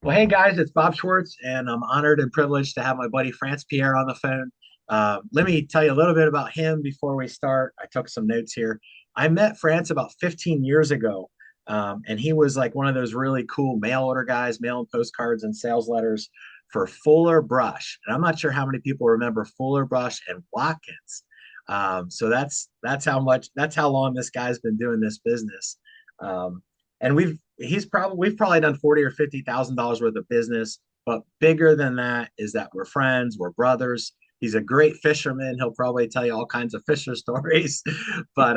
Well, hey guys, it's Bob Schwartz, and I'm honored and privileged to have my buddy Frantz on the phone. Let me tell you a little bit about him before we start. I took some notes here. I met Frantz about 15 years ago, and he was like one of those really cool mail order guys, mailing postcards and sales letters for Fuller Brush. And I'm not sure how many people remember Fuller Brush and Watkins. So that's how long this guy's been doing this business. Um, and we've probably done 40 or $50,000 worth of business, but bigger than that is that we're friends, we're brothers. He's a great fisherman. He'll probably tell you all kinds of fisher stories. But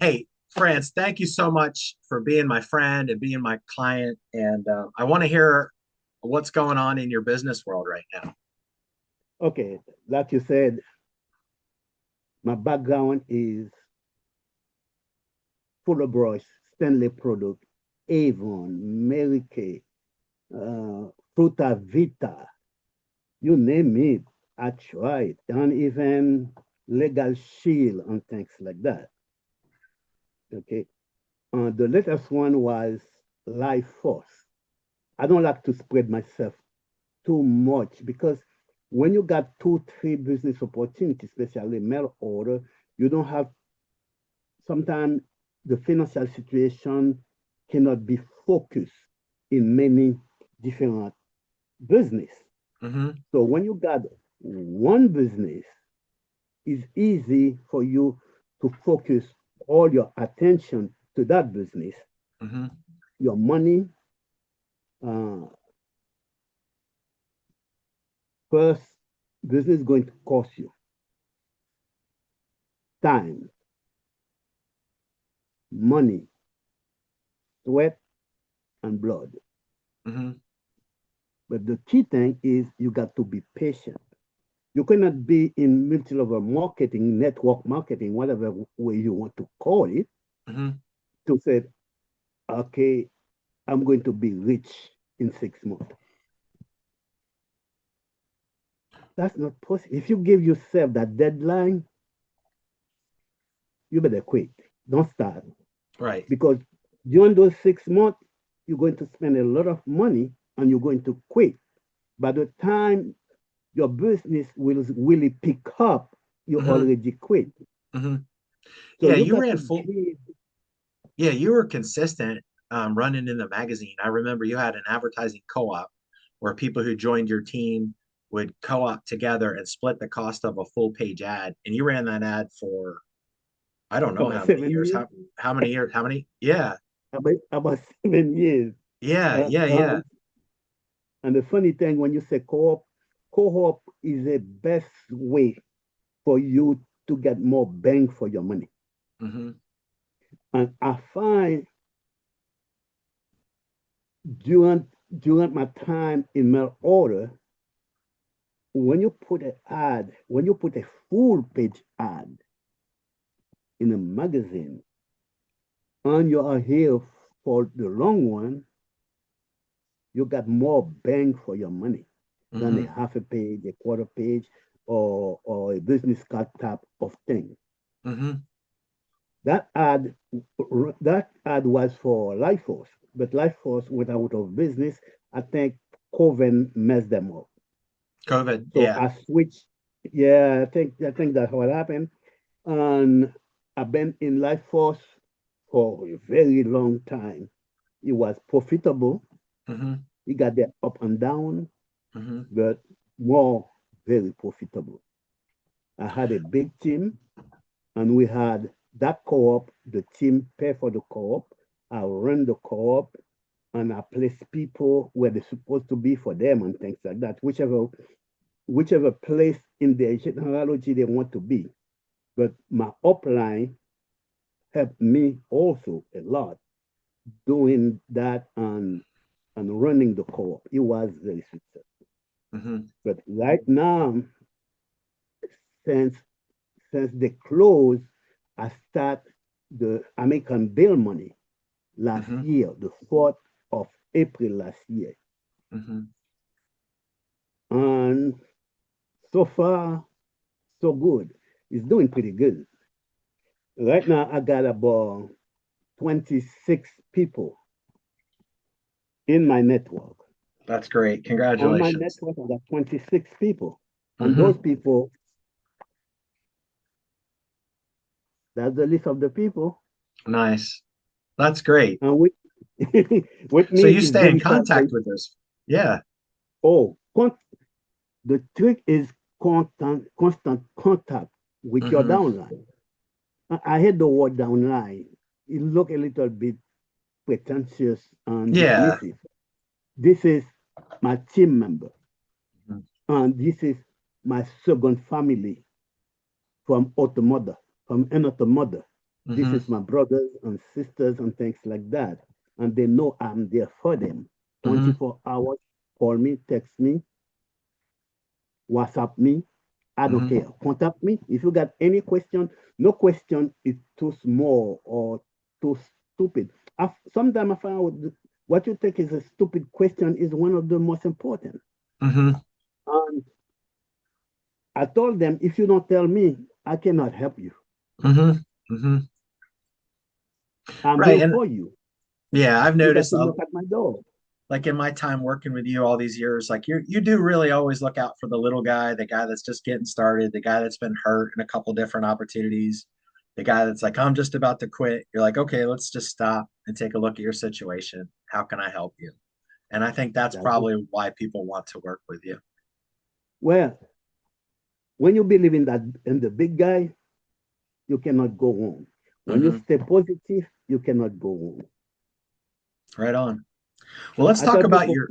hey, France, thank you so much for being my friend and being my client. And I want to hear what's going on in your business world right now. Okay, like you said, my background is Fuller Brush, Stanley Product, Avon, Mary Kay, Fruta Vita, you name it, I tried, and even Legal Shield and things like that. Okay, the latest one was Life Force. I don't like to spread myself too much because when you got two, three business opportunities, especially mail order, you don't have sometimes the financial situation cannot be focused in many different business. Mm-hmm. So when you got one business, it's easy for you to focus all your attention to that business. Mm-hmm. Your money, uh, first, business is going to cost you time, money, sweat, and blood. Mm-hmm. But the key thing is you got to be patient. You cannot be in multi-level marketing, network marketing, whatever way you want to call it, Mm-hmm. to say, okay, I'm going to be rich in 6 months. That's not possible. If you give yourself that deadline, you better quit. Don't start. Right. Because during those 6 months, you're going to spend a lot of money and you're going to quit. By the time your business will really pick up, you Mm-hmm. already quit. Mm-hmm. So Yeah, you you got ran to full. give. Yeah, you were consistent running in the magazine. I remember you had an advertising co-op where people who joined your team would co-op together and split the cost of a full page ad. And you ran that ad for I don't know About how many 7 years. years. How many years? How many? Yeah, About 7 years. yeah, Uh, yeah, yeah. and and the funny thing, when you say co-op, co-op is the best way for you to get more bang for your money. Mm-hmm, And I find during during my time in mail order, when you put a full page ad in a magazine, and you are here for the long one, you got more bang for your money than a mm-hmm, half a page, a quarter page, or a business card type of thing. mm-hmm. That ad that ad was for Life Force, but Life Force went out of business. I think COVID messed them up. COVID. So Yeah. I switched. Yeah, I think that's what happened. And I've been in Life Force for a very long time. It was profitable. Mm-hmm, It got there up and down, mm-hmm, but more very profitable. I had a big team, and we had that co-op. The team pay for the co-op. I run the co-op, and I place people where they're supposed to be for them and things like that. Whichever place in their genealogy they want to be. But my upline helped me also a lot doing that and running the co-op. It was very successful. mm-hmm, But right now, since since they closed, I start the American Bill Money last mm-hmm, year, the 4th of April last year. mm-hmm. And so far, so good. It's doing pretty good. Right now, I got about 26 people in my network. That's great. On my Congratulations. network, I got 26 people. And those Hmm. people, that's the list of the people. Nice. That's great. And with, with So me you is stay in very short. contact with those. Yeah. Oh, the trick is constant contact with your Hmm. downline. I hate the word downline. It look a little bit pretentious and Yeah. dismissive. This is my team member, Mhm. and this is my second family from other mother, from another mother. This Hmm. is my brothers and sisters and things like that. And they know I'm there for them. Hmm. 24 hours, call me, text me, WhatsApp me. I don't Hmm. care. Contact me. If you got any question, no question is too small or too stupid. Sometimes I find out what you think is a stupid question is one of the most important. Hmm. And I told them, if you don't tell me, I cannot help you. Hmm. Hmm. I'm Right. here And for you. yeah, I've You got noticed to knock at my door. like in my time working with you all these years, like you do really always look out for the little guy, the guy that's just getting started, the guy that's been hurt in a couple different opportunities, the guy that's like, I'm just about to quit. You're like, okay, let's just stop and take a look at your situation. How can I help you? And I think that's That's it. probably why people want to work with you. Well, when you believe in that in the big guy, you cannot go wrong. When you Hmm. stay positive, you cannot go wrong. Right on. Well, let's I talk tell about people, your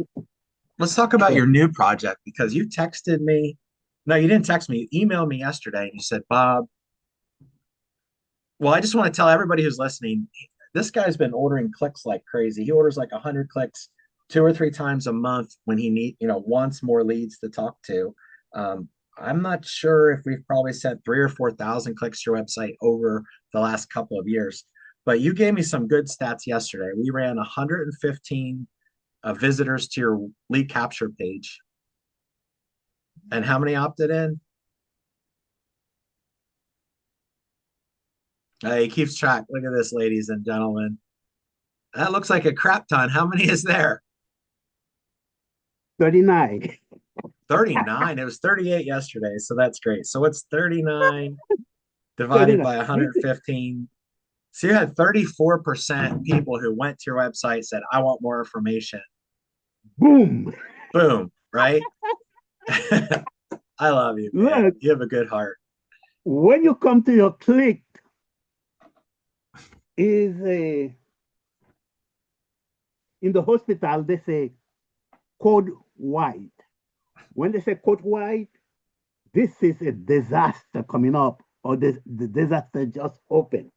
let's talk about yeah, your new project because you texted me. No, you didn't text me. You emailed me yesterday and you said, Bob, well, I just want to tell everybody who's listening, this guy's been ordering clicks like crazy. He orders like 100 clicks 2 or 3 times a month when he wants more leads to talk to. Um, I'm not sure if we've probably sent 3 or 4 thousand clicks to your website over the last couple of years, but you gave me some good stats yesterday. We ran 115 visitors to your lead capture page. And how many opted in? He keeps track. Look at this, ladies and gentlemen. That looks like a crap ton. How many is there? 39. 39. It was 38 yesterday, so that's great. So what's 39 divided 39. by This is, 115? So you had 34% people who went to your website, said, I want more information. boom. Boom, right? I love you, man. Look, You have a good heart. when you come to your click, is a in the hospital they say code white. When they say code white, this is a disaster coming up, or the disaster just opened.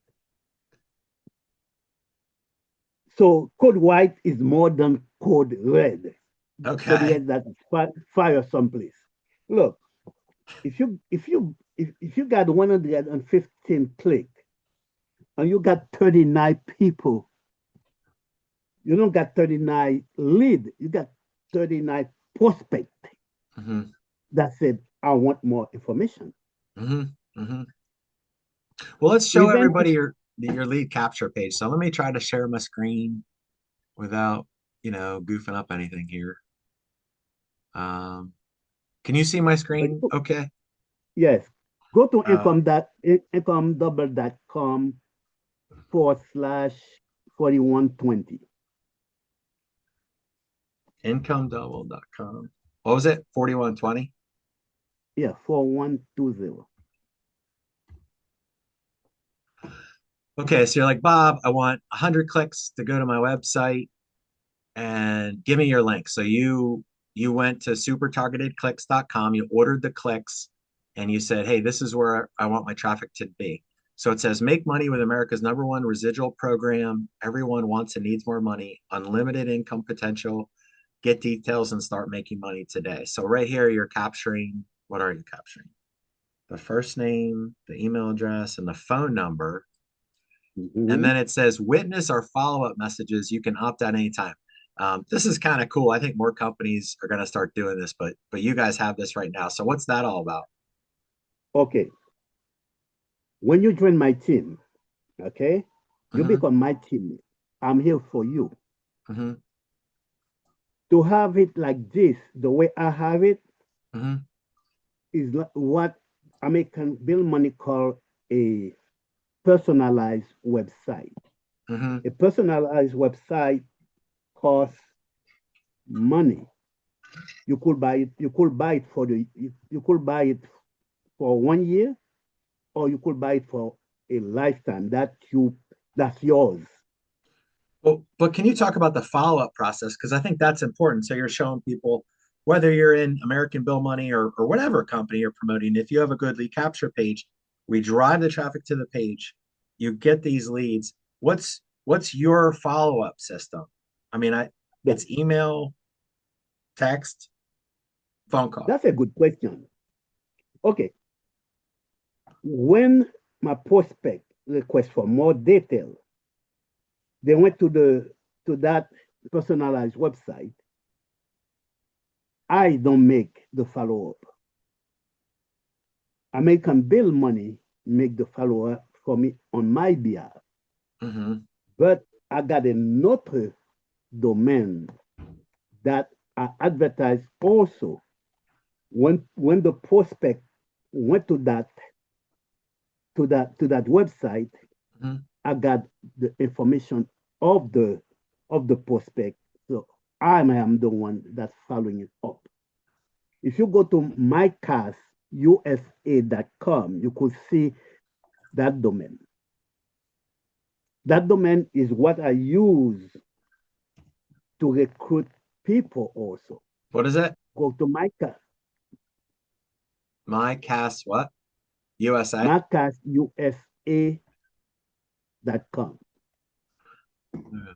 So code white is more than code red. Code Okay. red that fire someplace. Look, if you got 115 click and you got 39 people, you don't got 39 lead, you got 39 prospect Hmm. that said, I want more information. Hmm. Hmm. Well, let's show Even if everybody your lead capture page. So let me try to share my screen without, goofing up anything here. Um, can you see my screen? Okay. yes, go to Uh, incomedouble.com /4120. incomedouble.com. What was it? 4120? Yeah, 4120. Okay, so you're like, Bob, I want 100 clicks to go to my website and give me your link. So you went to supertargetedclicks.com, you ordered the clicks, and you said, hey, this is where I want my traffic to be. So it says, make money with America's #1 residual program. Everyone wants and needs more money, unlimited income potential. Get details and start making money today. So right here, you're capturing, what are you capturing? The first name, the email address, and the phone number. And Mhm. then it says witness or follow-up messages. You can opt out anytime. This is kind of cool. I think more companies are going to start doing this, but you guys have this right now. So what's that all about? Okay, when you join my team, okay, you Hmm. become my team. I'm here for you. Hmm. To have it like this, the way I have it, Mm-hmm. is what American Bill Money call a personalized website. Mm-hmm. A personalized website costs money. You could buy it. You could buy it for you could buy it for 1 year, or you could buy it for a lifetime. That's yours. Well, but can you talk about the follow-up process? Because I think that's important. So you're showing people whether you're in American Bill Money or whatever company you're promoting, if you have a good lead capture page, we drive the traffic to the page, you get these leads. What's your follow-up system? I mean, Yeah, it's email, text, phone call. that's a good question. Okay, when my prospect request for more detail, they went to that personalized website. I don't make the follow up. American Bill Money make the follow up for me on my behalf. Mm-hmm. But I got another domain that I advertise also. When the prospect went to that website, Mm-hmm. I got the information of the prospect. So I am the one that's following it up. If you go to mycastusa.com, you could see that domain. That domain is what I use to recruit people also. What is it? Go to My cast what? USA? mycastusa.com. Mm.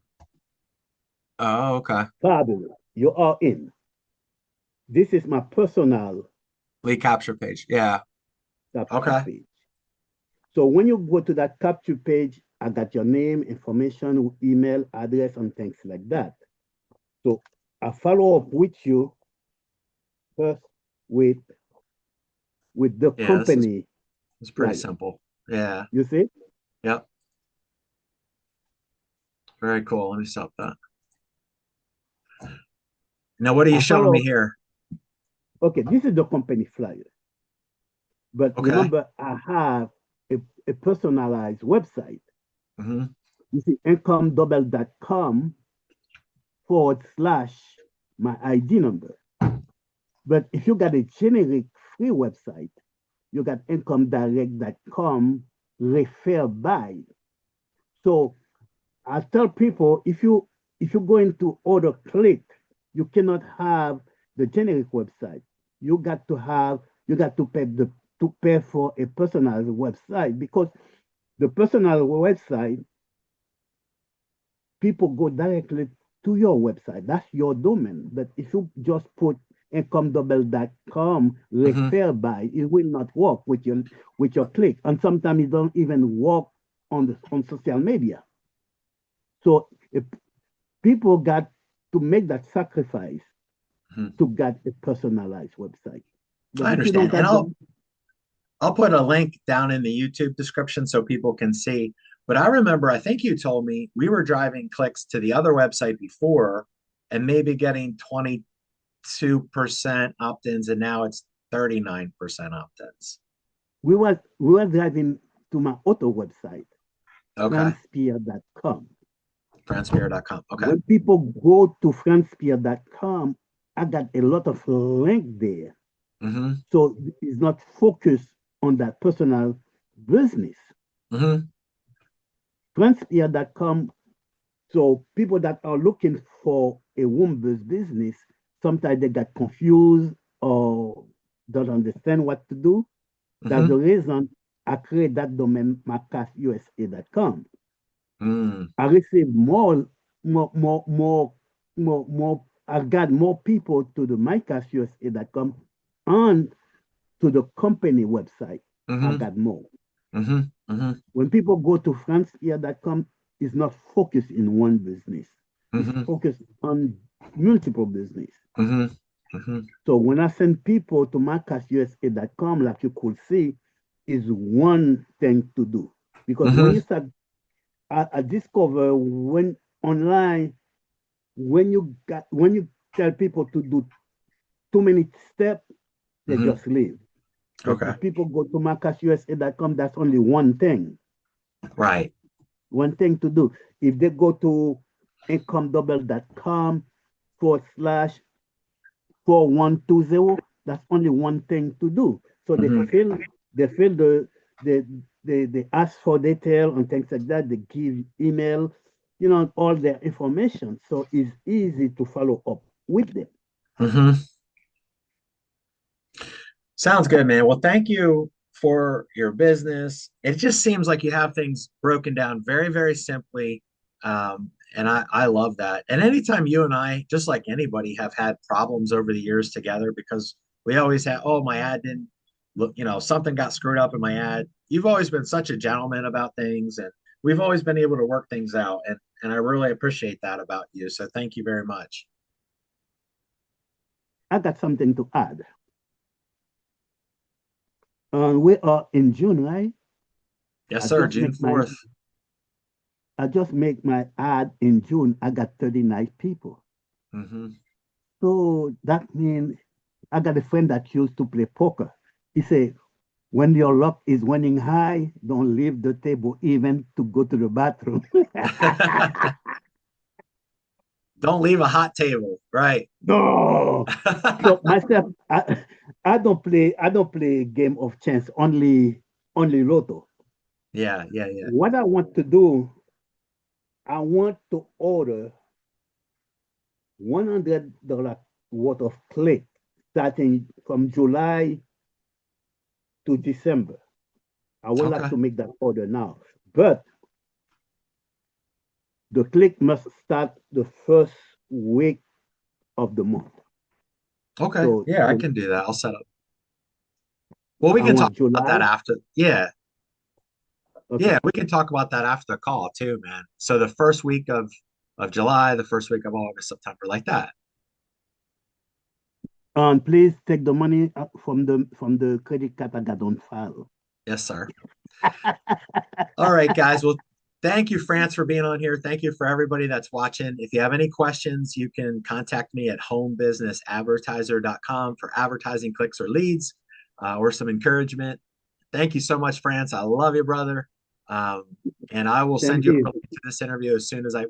Oh, okay. Fabulous. You are in. This is my personal Lead capture page. Yeah. capture Okay. page. So when you go to that capture page, I got your name, information, email, address, and things like that. So I follow up with you first with the Yeah, this is company it's pretty flyer. simple. Yeah. You see? Yep. Very cool. Let me stop that. Now, what are you I showing me follow. here? Okay, this is the company flyer. But Okay. remember, I have a personalized website. Hmm. You see, incomedouble.com / my ID number. But if you got a generic free website, you got incomedirect.com refer by. So I tell people, if you go into order click, you cannot have the generic website. You got to pay for a personalized website, because the personal website, people go directly to your website. That's your domain. But if you just put incomedouble.com Hmm. refer by, it will not work with your click. And sometimes it don't even work on social media. So if people got to make that sacrifice Hmm. to get a personalized website. But I if you don't understand. And got them, I'll put a link down in the YouTube description so people can see. But I remember, I think you told me we were driving clicks to the other website before and maybe getting 22% opt-ins, and now it's 39% opt-ins. we were driving to my auto website, Okay. francepeer.com. Transparent.com. Okay. When people go to francepeer.com, I got a lot of link there. Hmm. So it's not focused on that personal business. Hmm. Francepeer.com. So people that are looking for a home-based business, sometimes they get confused or don't understand what to do. That's the Hmm. reason I create that domain, marcastusa.com. Mm. I receive more, more, more, I got more people to the mycastusa.com and to the company website. I Hmm. got more. Hmm. Hmm. When people go to francepeer.com, it's not focused in one business. It's Hmm. focused on multiple business. Hmm. Hmm. So when I send people to marcastusa.com, like you could see, is one thing to do. Because when Hmm. you start, I discover when online, when you tell people to do too many steps, they Hmm. just leave. But Okay. if people go to marcususa.com, that's only Right. one thing to do. If they go to incomedouble.com / 4120, that's only one thing to do. So Hmm. they fill the they ask for detail and things like that. They give email, all their information. So it's easy to follow up with them. Hmm. Sounds good, man. Well, thank you for your business. It just seems like you have things broken down very, very simply. And I love that. And anytime you and I, just like anybody, have had problems over the years together because we always have, oh, my ad didn't look, something got screwed up in my ad. You've always been such a gentleman about things, and we've always been able to work things out. And I really appreciate that about you. So thank you very much. I got something to add. We are in June, right? Yes, I sir. just June make my 4th. I just make my ad in June. I got 39 people. Hmm. So that means I got a friend that used to play poker. He said, when your luck is running high, don't leave the table even to go to the bathroom. Don't leave a hot table. Right. No. So myself, I don't play game of chance, only lotto. Yeah, yeah, yeah. What I want to do, I want to order $100 worth of click starting from July to December. I would like Okay. to make that order now. But the click must start the first week of the month. Okay. So, Yeah, I so can do that. I'll set up. Well, we I can talk want about that July. after. Yeah. Yeah, Okay. we can talk about that after the call too, man. So the first week of July, the first week of August, September, like that. And please take the money from the credit card I got on file. Yes, sir. All right, guys. Well, thank you, France, for being on here. Thank you for everybody that's watching. If you have any questions, you can contact me at homebusinessadvertiser.com for advertising clicks or leads, or some encouragement. Thank you so much, France. I love you, brother. Um, and I will Same send you a here. link to this interview as soon as I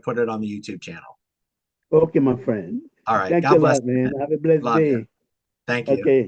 put it on the YouTube channel. Okay, my friend. All right. Thank God you a bless lot, you, man. man. Have a blessed Love you. day. Thank you. Okay.